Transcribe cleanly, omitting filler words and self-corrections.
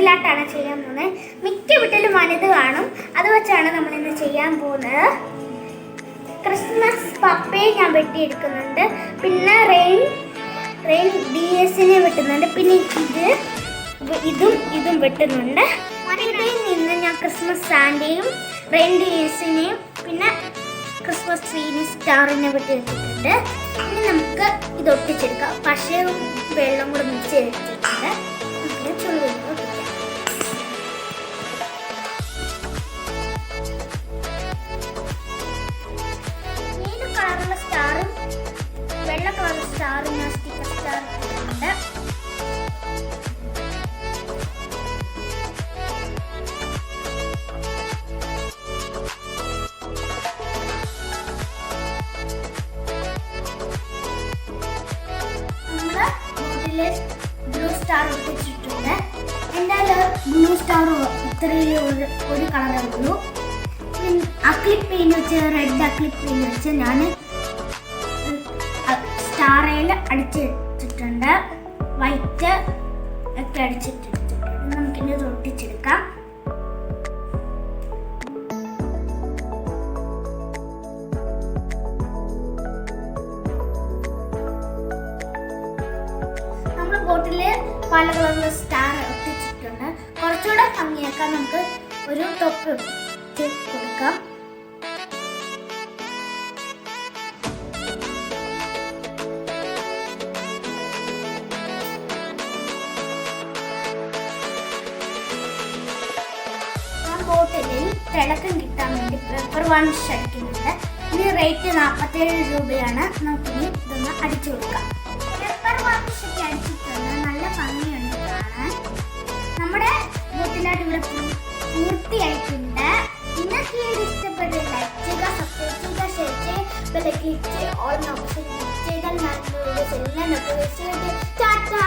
ബോട്ടിൽ ആർട്ടാണ് ചെയ്യാൻ പോകുന്നത്. മിക്ക വീട്ടിലും വനിത കാണും. അത് വെച്ചാണ് നമ്മൾ ഇന്ന് ചെയ്യാൻ പോകുന്നത്. ക്രിസ്മസ് പപ്പയെ ഞാൻ വെട്ടിയെടുക്കുന്നുണ്ട്. പിന്നെ റെയിൻ ഡിഎസിനെ വെട്ടുന്നുണ്ട്. പിന്നെ ഇതും വെട്ടുന്നുണ്ട്. വനിതയിൽ നിന്ന് ഞാൻ ക്രിസ്മസ് സാന്റയും റെയിൻ ഡിഎസിനെയും പിന്നെ ക്രിസ്മസ് ട്രീനെ സ്റ്റാറിനെ വെട്ടിയെടുത്തിട്ടുണ്ട്. ഇനി നമുക്ക് ഇത് ഒട്ടിച്ചെടുക്കാം. പശയും വെള്ളം കൂടെ മിക്സ് ചെയ്തിട്ടുണ്ട്. നീല കളറുള്ള സ്റ്റാറും വെള്ള കളറുള്ള സ്റ്റാറും ഞാൻ സ്റ്റിക്കർ സ്റ്റാർ ഇട്ടിട്ടുണ്ട്. ബ്ലൂ സ്റ്റാർ ഒട്ടിച്ചിട്ടുണ്ട്. എന്തായാലും ബ്ലൂ സ്റ്റാർ ഇത്രയും ഒരു കളറേ ഉള്ളൂ. അക്ലിക് പെയിന്റ് വെച്ച് റെഡ് അക്ലിക് പെയിന്റ് വെച്ച് ഞാൻ സ്റ്റാറയിൽ അടിച്ചിട്ടുണ്ട്. വൈറ്റ് ഒക്കെ അടിച്ചിട്ടിട്ടുണ്ട്. നമുക്കിനി ഇത് ഒട്ടിച്ചെടുക്കാം. ബോട്ടില് പല കളറിലുള്ള സ്റ്റാർ ഒട്ടിച്ചിട്ടുണ്ട്. കുറച്ചുകൂടെ ഭംഗിയാക്കാൻ നമുക്ക് ഒരു ടോപ്പ് ഒട്ടിച്ച് കൊടുക്കാം. ബോട്ടിലിൽ തിളക്കം കിട്ടാൻ വേണ്ടി പേപ്പർ വാണിഷ് അടിക്കുന്നുണ്ട്. ഇനി റേറ്റ് 47 രൂപയാണ്. നമുക്കിനി ഇതൊന്ന് അടിച്ചു കൊടുക്കാം. പേപ്പർ വാണിഷ് ഒക്കെ അടിച്ചിട്ടുണ്ട്. നല്ല ഭംഗിയുണ്ട് കാണാൻ. നമ്മുടെ ബോട്ടിലായിട്ട് ഇവിടെ പൂർത്തിയായിട്ടുണ്ട്. നിങ്ങൾക്ക് ഈ വീഡിയോ ഇഷ്ടപ്പെട്ടത് ലൈക്ക് ചെയ്യുക, സബ്സ്ക്രൈബ് ചെയ്യുക, ഷെയർ ചെയ്യുക, ബെൽ ക്ലിക്ക് ചെയ്യുക, ഓൾ ഓപ്ഷൻ ക്ലിക്ക് ചെയ്താൽ ഞാൻ വീഡിയോസ് എല്ലാം നോട്ടിഫിക്കേഷൻ ടാറ്റാ.